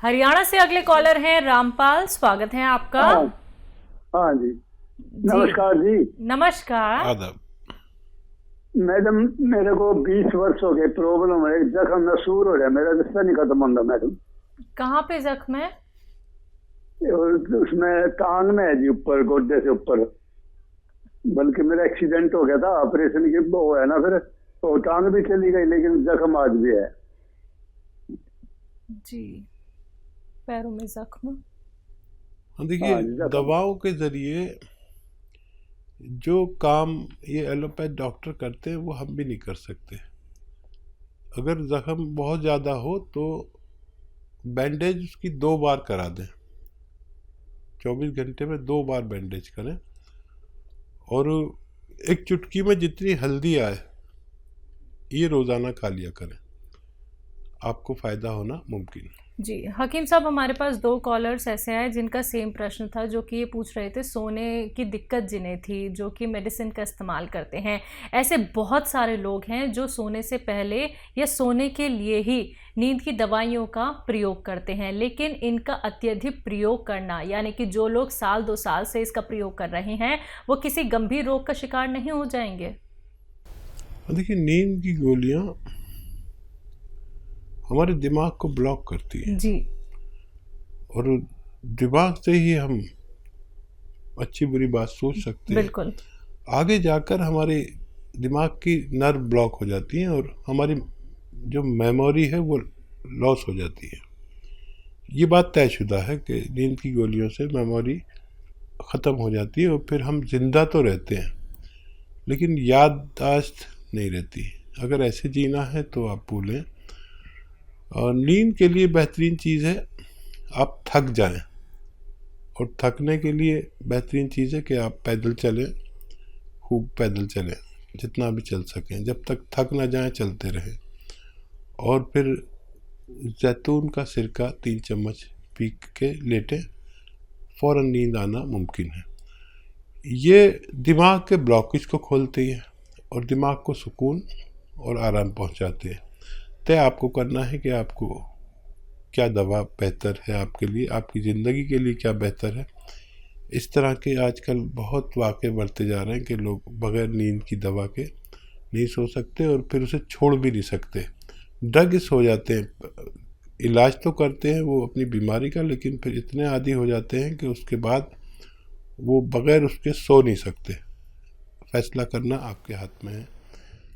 हरियाणा से अगले कॉलर हैं रामपाल, स्वागत है आपका। हाँ। हाँ जी। नमस्कार जी। नमस्कार। आदाब। मैडम, मेरे को 20 वर्ष हो गए, प्रॉब्लम है, जख्म नसूर हो रहा है, मेरा रिश्ता नहीं खत्म होता मैडम। कहाँ पे जख्म है? और उसमें टांग में है जी, ऊपर गोड्डे से ऊपर। बल्कि मेरा एक्सीडेंट हो गया था, ऑपरेशन की वो है ना, फिर तो टांग भी चली गई, लेकिन जख्म आज भी है जी, पैरों में जख्म। देखिए, हाँ जी, जख्म। दवाओं के जरिए जो काम ये एलोपैथ डॉक्टर करते हैं वो हम भी नहीं कर सकते। अगर जख्म बहुत ज़्यादा हो तो बैंडेज उसकी 2 बार करा दें, 24 घंटे में 2 बार बैंडेज करें, और एक चुटकी में जितनी हल्दी आए ये रोज़ाना खा लिया करें, आपको फ़ायदा होना मुमकिन है। जी हकीम साहब, हमारे पास 2 कॉलर्स ऐसे आए जिनका सेम प्रश्न था, जो कि ये पूछ रहे थे सोने की दिक्कत जिन्हें थी, जो कि मेडिसिन का इस्तेमाल करते हैं। ऐसे बहुत सारे लोग हैं जो सोने से पहले या सोने के लिए ही नींद की दवाइयों का प्रयोग करते हैं, लेकिन इनका अत्यधिक प्रयोग करना, यानी कि जो लोग साल 2 साल से इसका प्रयोग कर रहे हैं, वो किसी गंभीर रोग का शिकार नहीं हो जाएंगे? देखिए, नींद की गोलियां हमारे दिमाग को ब्लॉक करती है जी। और दिमाग से ही हम अच्छी बुरी बात सोच सकते हैं। बिल्कुल। आगे जाकर हमारे दिमाग की नर्व ब्लॉक हो जाती हैं और हमारी जो मेमोरी है वो लॉस हो जाती है। ये बात तयशुदा है कि नींद की गोलियों से मेमोरी ख़त्म हो जाती है और फिर हम जिंदा तो रहते हैं लेकिन याददाश्त नहीं रहती। अगर ऐसे जीना है तो आप भूलें। और नींद के लिए बेहतरीन चीज़ है आप थक जाएं, और थकने के लिए बेहतरीन चीज़ है कि आप पैदल चलें, खूब पैदल चलें, जितना भी चल सकें, जब तक थक ना जाएं चलते रहें। और फिर जैतून का सिरका 3 चम्मच पी के लेटें, फ़ौरन नींद आना मुमकिन है। ये दिमाग के ब्लॉकेज को खोलती है और दिमाग को सुकून और आराम पहुंचाते हैं। तय आपको करना है कि आपको क्या दवा बेहतर है आपके लिए, आपकी ज़िंदगी के लिए क्या बेहतर है। इस तरह के आजकल बहुत वाक़े बढ़ते जा रहे हैं कि लोग बग़ैर नींद की दवा के नहीं सो सकते और फिर उसे छोड़ भी नहीं सकते, ड्रग्स हो जाते हैं। इलाज तो करते हैं वो अपनी बीमारी का, लेकिन फिर इतने आदी हो जाते हैं कि उसके बाद वो बग़ैर उसके सो नहीं सकते। फैसला करना आपके हाथ में है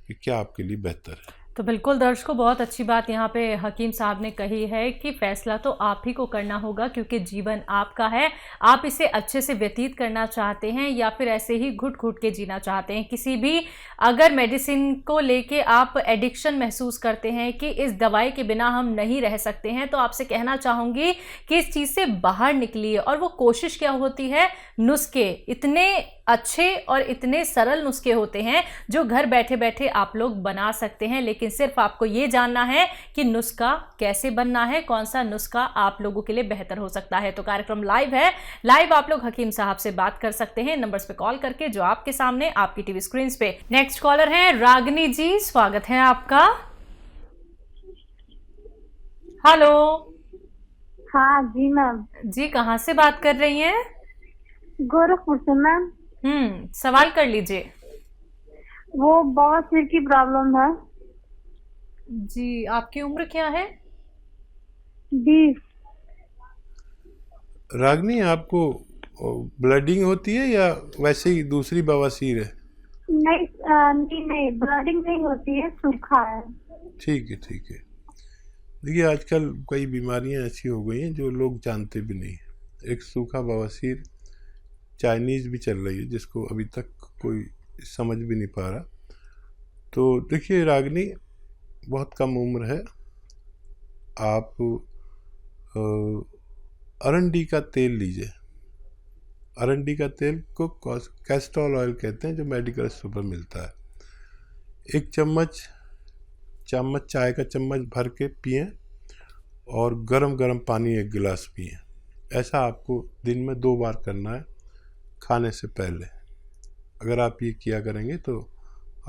कि क्या आपके लिए बेहतर है। तो बिल्कुल दर्शकों, बहुत अच्छी बात यहाँ पे हकीम साहब ने कही है कि फैसला तो आप ही को करना होगा, क्योंकि जीवन आपका है। आप इसे अच्छे से व्यतीत करना चाहते हैं या फिर ऐसे ही घुट घुट के जीना चाहते हैं। किसी भी अगर मेडिसिन को लेके आप एडिक्शन महसूस करते हैं कि इस दवाई के बिना हम नहीं रह सकते हैं, तो आपसे कहना चाहूँगी कि इस चीज़ से बाहर निकलिए। और वो कोशिश क्या होती है, नुस्खे इतने अच्छे और इतने सरल नुस्खे होते हैं जो घर बैठे बैठे आप लोग बना सकते हैं, लेकिन सिर्फ आपको ये जानना है कि नुस्खा कैसे बनना है, कौन सा नुस्खा आप लोगों के लिए बेहतर हो सकता है। तो कार्यक्रम लाइव है, लाइव आप लोग हकीम साहब से बात कर सकते हैं नंबर्स पे कॉल करके जो आपके सामने आपकी टीवी स्क्रीन पे। नेक्स्ट कॉलर है रागिनी जी, स्वागत है आपका। हेलो। हाँ जी मैम। जी, कहाँ से बात कर रही हैं? गोरखपुर से मैम। सवाल कर लीजिए। वो बहुत सिर की प्रॉब्लम है। जी, आपकी उम्र क्या है? 20। रागनी, आपको ब्लडिंग होती है या वैसे ही दूसरी बवासीर है? नहीं नहीं, ब्लडिंग नहीं होती है, सूखा है। ठीक है, ठीक है। देखिए, आजकल कई बीमारियां ऐसी हो गई हैं जो लोग जानते भी नहीं हैं। एक सूखा बवासीर चाइनीज़ भी चल रही है जिसको अभी तक कोई समझ भी नहीं पा रहा। तो देखिए रागनी, बहुत कम उम्र है। आप अरंडी का तेल लीजिए। अरंडी का तेल को कैस्ट्रॉल ऑयल कहते हैं, जो मेडिकल स्टोर पर मिलता है। 1 चम्मच चाय का चम्मच भर के पिएं और गरम गरम पानी 1 गिलास पिएं। ऐसा आपको दिन में 2 बार करना है, खाने से पहले। अगर आप ये किया करेंगे तो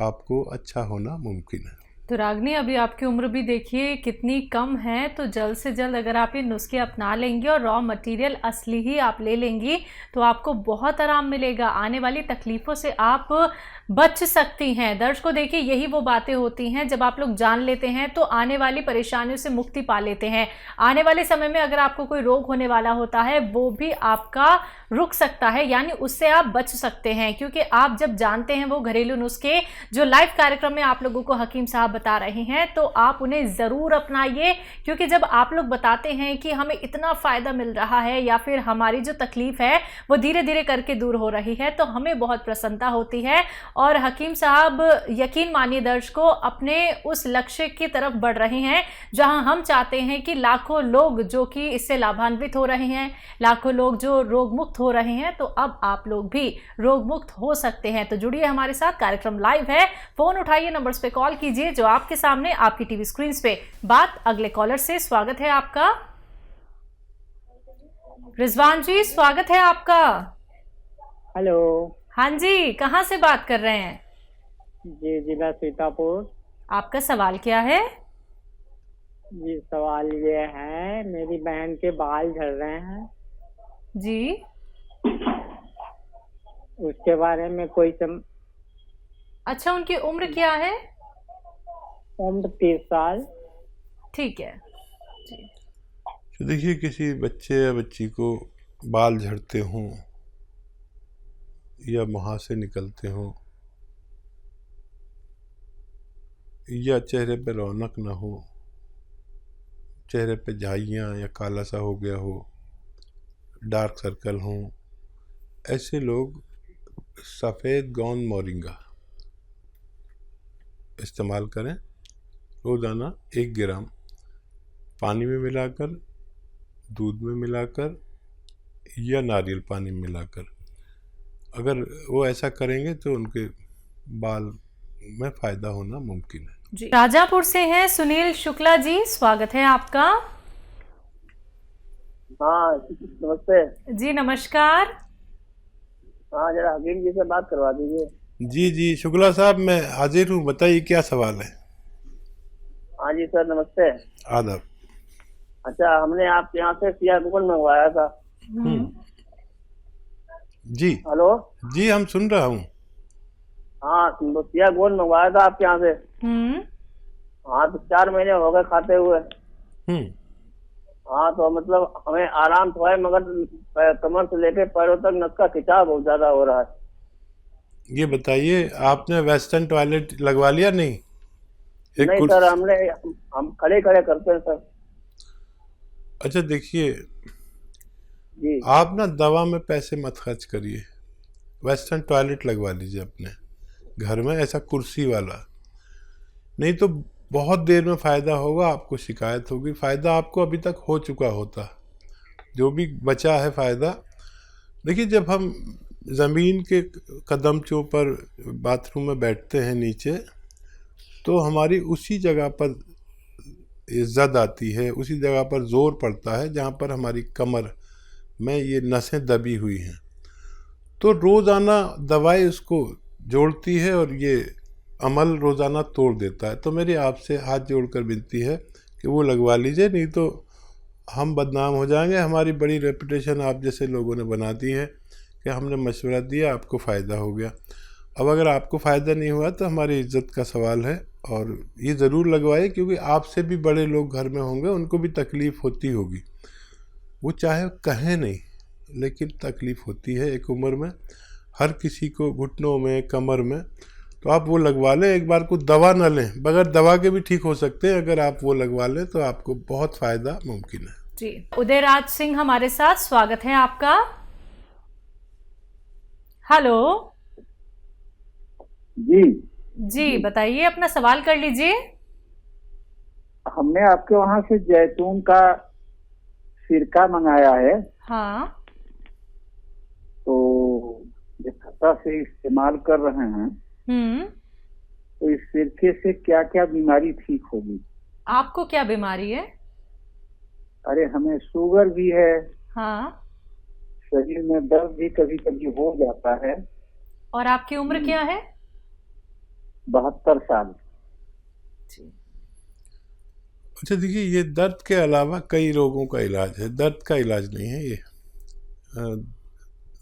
आपको अच्छा होना मुमकिन है। तो रागनी, अभी आपकी उम्र भी देखिए कितनी कम है, तो जल्द से जल्द अगर आप ये नुस्खे अपना लेंगी और रॉ मटेरियल असली ही आप ले लेंगी तो आपको बहुत आराम मिलेगा। आने वाली तकलीफ़ों से आप बच सकती हैं। दर्शकों देखिए, यही वो बातें होती हैं जब आप लोग जान लेते हैं तो आने वाली परेशानियों से मुक्ति पा लेते हैं। आने वाले समय में अगर आपको कोई रोग होने वाला होता है वो भी आपका रुक सकता है, यानी उससे आप बच सकते हैं, क्योंकि आप जब जानते हैं वो घरेलू नुस्खे जो लाइव कार्यक्रम में आप लोगों को हकीम साहब बता रहे हैं, तो आप उन्हें ज़रूर अपनाइए। क्योंकि जब आप लोग बताते हैं कि हमें इतना फ़ायदा मिल रहा है या फिर हमारी जो तकलीफ़ है वो धीरे धीरे करके दूर हो रही है, तो हमें बहुत प्रसन्नता होती है। और हकीम साहब, यकीन मानिए दर्शकों, अपने उस लक्ष्य की तरफ बढ़ रहे हैं जहां हम चाहते हैं कि लाखों लोग जो कि इससे लाभान्वित हो रहे हैं, लाखों लोग जो रोग मुक्त हो रहे हैं, तो अब आप लोग भी रोग मुक्त हो सकते हैं। तो जुड़िए हमारे साथ, कार्यक्रम लाइव है। फोन उठाइए, नंबर्स पे कॉल कीजिए जो आपके सामने आपकी टीवी स्क्रीन पे। बात अगले कॉलर से। स्वागत है आपका रिजवान जी, स्वागत है आपका। हेलो। हाँ जी, कहाँ से बात कर रहे हैं? जी जी, मैं सीतापुर। आपका सवाल क्या है? जी, सवाल ये है, मेरी बहन के बाल झड़ रहे हैं जी। उसके बारे में कोई अच्छा, उनकी उम्र क्या है? उम्र 30 साल। ठीक है जी। तो देखिए, किसी बच्चे या बच्ची को बाल झड़ते हों या मुहासे निकलते हों या चेहरे पे रौनक ना हो, चेहरे पे झाइयाँ या काला सा हो गया हो, डार्क सर्कल हों, ऐसे लोग सफ़ेद गोंद मोरिंगा इस्तेमाल करें। रोज़ाना 1 ग्राम पानी में मिलाकर, दूध में मिलाकर या नारियल पानी में मिलाकर, अगर वो ऐसा करेंगे तो उनके बाल में फ़ायदा होना मुमकिन है जी। राजापुर से हैं सुनील शुक्ला जी, स्वागत है आपका। हाँ, नमस्ते जी नमस्कार। हाँ, जरा हकीम जी से बात करवा दीजिए। जी जी, शुक्ला साहब, मैं हाजिर हूँ, बताइए क्या सवाल है। हाँ जी सर, नमस्ते। आदाब। अच्छा, हमने आपके यहाँ से सियागोन मंगवाया था। जी हेलो। जी, हम सुन रहा हूँ। हाँ, तो सियागोन मंगवाया था आपके यहाँ से। हाँ, तो 4 महीने हो गए खाते हुए। हाँ, तो मतलब हमें आराम तो है, मगर कमर से लेके पैरों तक नस का खिंचाव बहुत ज्यादा हो रहा है। ये बताइए, आपने वेस्टर्न टॉयलेट लगवा लिया? नहीं नहीं सर, हम खड़े खड़े करते हैं सर। अच्छा देखिए जी। आप ना दवा में पैसे मत खर्च करिए, वेस्टर्न टॉयलेट लगवा लीजिए अपने घर में, ऐसा कुर्सी वाला। नहीं तो बहुत देर में फ़ायदा होगा, आपको शिकायत होगी। फ़ायदा आपको अभी तक हो चुका होता, जो भी बचा है फ़ायदा। देखिए, जब हम ज़मीन के कदमचों पर बाथरूम में बैठते हैं नीचे, तो हमारी उसी जगह पर इज़्ज़त आती है, उसी जगह पर ज़ोर पड़ता है जहाँ पर हमारी कमर में ये नसें दबी हुई हैं। तो रोज़ाना दवाई उसको जोड़ती है और ये अमल रोज़ाना तोड़ देता है। तो मेरी आपसे हाथ जोड़कर विनती है कि वो लगवा लीजिए, नहीं तो हम बदनाम हो जाएंगे। हमारी बड़ी रेपुटेशन आप जैसे लोगों ने बना दी है कि हमने मशवरा दिया, आपको फ़ायदा हो गया। अब अगर आपको फ़ायदा नहीं हुआ तो हमारी इज्जत का सवाल है, और ये ज़रूर लगवाइए, क्योंकि आपसे भी बड़े लोग घर में होंगे, उनको भी तकलीफ़ होती होगी। वो चाहे कहें नहीं, लेकिन तकलीफ़ होती है एक उम्र में, हर किसी को घुटनों में, कमर में। तो आप वो लगवा लें, एक बार को दवा ना लें, बगैर दवा के भी ठीक हो सकते हैं। अगर आप वो लगवा लें तो आपको बहुत फ़ायदा मुमकिन है जी। उदयराज सिंह हमारे साथ, स्वागत है आपका। हेलो जी जी, बताइए, अपना सवाल कर लीजिए। हमने आपके वहाँ से जैतून का सिरका मंगाया है, हाँ। तो निष्ठा से इस्तेमाल कर रहे हैं। तो इस सिरके से क्या क्या बीमारी ठीक होगी? आपको क्या बीमारी है? अरे, हमें शुगर भी है। हाँ। शरीर में दर्द भी कभी कभी हो जाता है। और आपकी उम्र क्या है? 72 साल। जी। अच्छा देखिए, ये दर्द के अलावा कई रोगों का इलाज है, दर्द का इलाज नहीं है ये।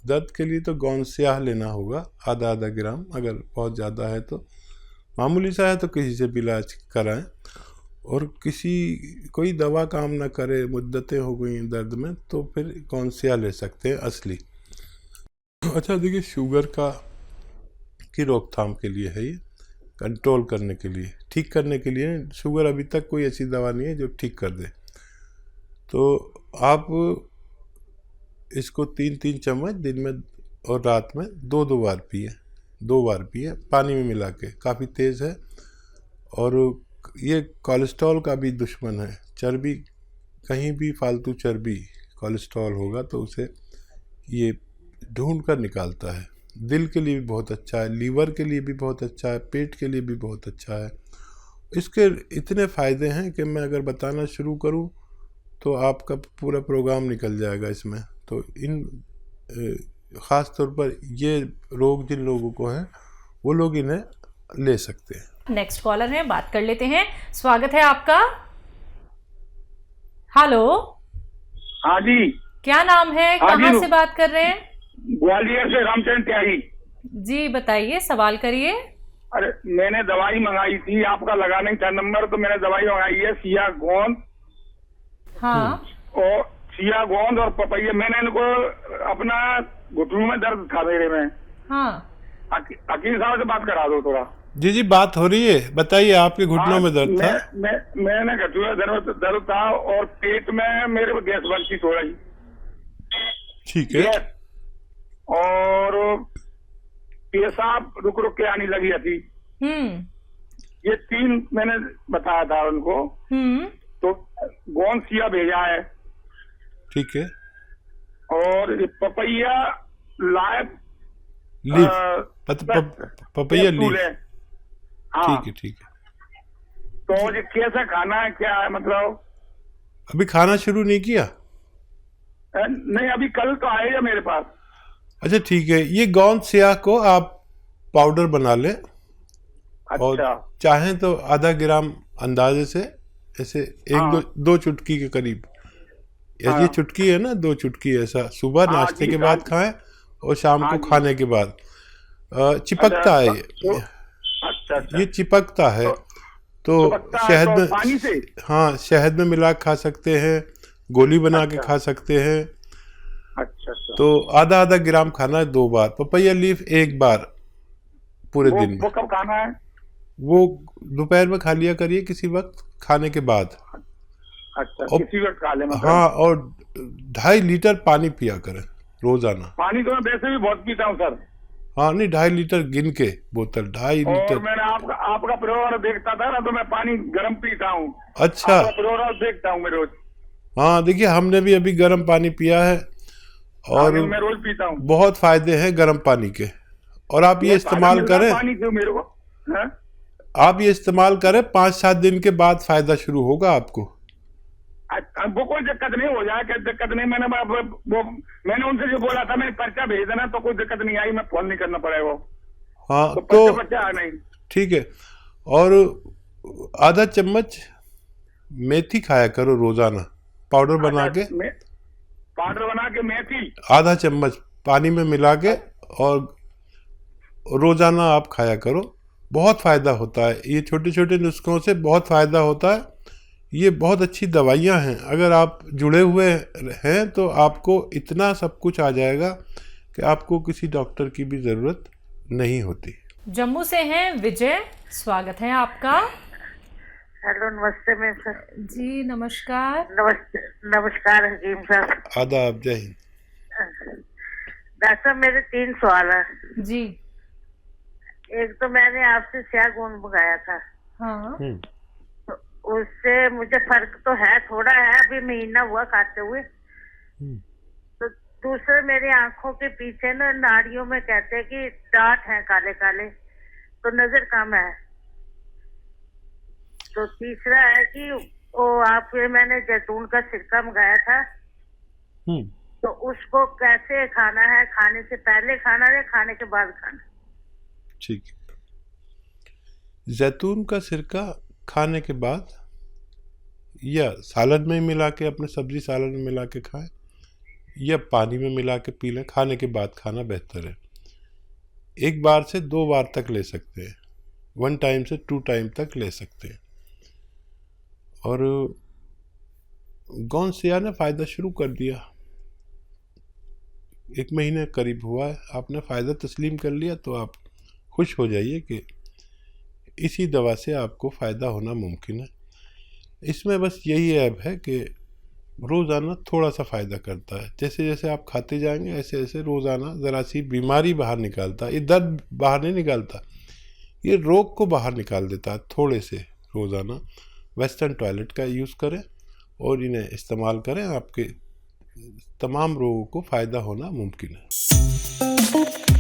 दर्द के लिए तो गौन स्याह लेना होगा, आधा आधा ग्राम, अगर बहुत ज़्यादा है तो। मामूली सा है तो किसी से भी इलाज कराएं। और कोई दवा काम ना करे, मुद्दतें हो गई दर्द में, तो फिर गौन स्याह ले सकते हैं असली। अच्छा देखिए, शुगर की रोकथाम के लिए है ये, कंट्रोल करने के लिए, ठीक करने के लिए। शुगर अभी तक कोई ऐसी दवा नहीं है जो ठीक कर दे। तो आप इसको 3-3 चम्मच दिन में और रात में 2-2 बार पिए, 2 बार पिए पानी में मिला के। काफ़ी तेज़ है और ये कोलेस्ट्रॉल का भी दुश्मन है। चर्बी, कहीं भी फालतू चर्बी, कोलेस्ट्रॉल होगा तो उसे ये ढूंढ कर निकालता है। दिल के लिए भी बहुत अच्छा है, लीवर के लिए भी बहुत अच्छा है, पेट के लिए भी बहुत अच्छा है। इसके इतने फ़ायदे हैं कि मैं अगर बताना शुरू करूं तो आपका पूरा प्रोग्राम निकल जाएगा इसमें। तो ख़ास तौर पर ये रोग जिन लोगों को है वो लोग इन्हें ले सकते हैं। नेक्स्ट कॉलर है, बात कर लेते हैं। स्वागत है आपका। हेलो। हाँ जी। क्या नाम है, कहाँ से बात कर रहे हैं? ग्वालियर से रामचंद्र त्यागी जी, बताइए, सवाल करिए। अरे मैंने दवाई मंगाई थी, आपका लगा नहीं था नंबर, तो मैंने दवाई मंगाई है सिया गोंद। हाँ। और सिया गोंद और पपैया। मैंने इनको अपना घुटनों में दर्द था मेरे में। हाँ। अकील साहब से बात करा दो थोड़ा। जी बात हो रही है, बताइए। आपके घुटनों में दर्द था? मैंने घुटनों में दर्द था और पेट में मेरे गैस बनती थोड़ा ही। ठीक है। और पेशाब रुक रुक के आने लगी थी। ये 3 मैंने बताया था उनको। तो गोंद सिया भेजा है। ठीक है। और पपैया लाइव पपैया लीफ। हाँ। ठीक है। तो ये कैसा खाना है, क्या है मतलब? अभी खाना शुरू नहीं किया? नहीं, अभी कल तो आएगा मेरे पास। अच्छा ठीक है। ये गोंद स्याह को आप पाउडर बना लें। अच्छा। और चाहें तो आधा ग्राम अंदाजे से, ऐसे 1-2 चुटकी के करीब। ये चुटकी है ना, 2 चुटकी ऐसा सुबह नाश्ते के बाद खाएं और शाम को खाने के बाद। चिपकता है ये। अच्छा। ये चिपकता है तो शहद में, पानी से? हाँ, शहद में मिला खा सकते हैं, गोली बना के खा सकते हैं। अच्छा। तो आधा ग्राम खाना है 2 बार। पपैया लीफ 1 बार पूरे दिन में। वो कब खाना है? वो दोपहर में खा लिया करिए, किसी वक्त खाने के बाद। अच्छा, किसी वक्त खा ले मतलब? हाँ, और 2.5 लीटर पानी पिया करें रोजाना। पानी तो मैं वैसे भी बहुत पीता हूँ सर। हाँ नहीं, 2.5 लीटर गिन के बोतल, 2.5 लीटर। और मैंने आपका प्रोग्राम देखता था ना, तो मैं पानी गर्म पीता हूँ। अच्छा। प्रोग्राम देखता हूँ मैं रोज। हाँ देखिए, हमने भी अभी गर्म पानी पिया है और मैं रोज पीता हूँ। बहुत फायदे हैं गर्म पानी के। और आप ये इस्तेमाल करें, पानी क्यों मेरे को? आप ये इस्तेमाल करें, 5-7 दिन के बाद फायदा शुरू होगा आपको। वो कोई दिक्कत नहीं हो जाए, दिक्कत नहीं। मैंने उनसे जो बोला था, मैंने पर्चा भेज देना, तो कोई दिक्कत नहीं आई, मैं फोन नहीं करना पड़ेगा। हाँ तो पर्चा नहीं। ठीक है। और आधा चम्मच मेथी खाया करो रोजाना, पाउडर बना के। मेथी आधा चम्मच पानी में मिला के और रोजाना आप खाया करो। बहुत फायदा होता है, ये छोटे छोटे नुस्खों से बहुत फायदा होता है। ये बहुत अच्छी दवाइयाँ हैं। अगर आप जुड़े हुए हैं तो आपको इतना सब कुछ आ जाएगा कि आपको किसी डॉक्टर की भी ज़रूरत नहीं होती। जम्मू से हैं विजय, स्वागत है आपका। हेलो, नमस्ते मैम सर। जी नमस्कार। नमस्कार हकीम साहब। आदाब, जय हिंद। डॉक्टर साहब, मेरे 3 सवाल है जी। एक तो मैंने आपसे स्याह गोंद मंगाया था। हाँ। तो उससे मुझे फर्क तो है, थोड़ा है, अभी महीना हुआ खाते हुए। तो दूसरे, मेरी आंखों के पीछे ना नाड़ियों में कहते हैं कि डांट है काले काले, तो नजर कम है। तो तीसरा है कि मैंने जैतून का सिरका मंगाया था, तो उसको कैसे खाना है, खाने से पहले खाना है या खाने के बाद खाना? ठीक है। जैतून का सिरका खाने के बाद या सालन में मिला के, अपने सब्जी सालन में मिला के खाएं, या पानी में मिला के पी लें। खाने के बाद खाना बेहतर है। 1 बार से 2 बार तक ले सकते हैं, 1 टाइम से 2 टाइम तक ले सकते हैं। और गौनसिया ने फ़ायदा शुरू कर दिया, 1 महीने करीब हुआ है, आपने फ़ायदा तस्लीम कर लिया, तो आप खुश हो जाइए कि इसी दवा से आपको फ़ायदा होना मुमकिन है। इसमें बस यही ऐब है कि रोज़ाना थोड़ा सा फ़ायदा करता है। जैसे जैसे आप खाते जाएंगे ऐसे ऐसे रोज़ाना ज़रा सी बीमारी बाहर निकालता है। ये दर्द बाहर नहीं निकालता, ये रोग को बाहर निकाल देता है थोड़े से रोज़ाना। वेस्टर्न टॉयलेट का यूज़ करें और इन्हें इस्तेमाल करें, आपके तमाम रोगों को फ़ायदा होना मुमकिन है।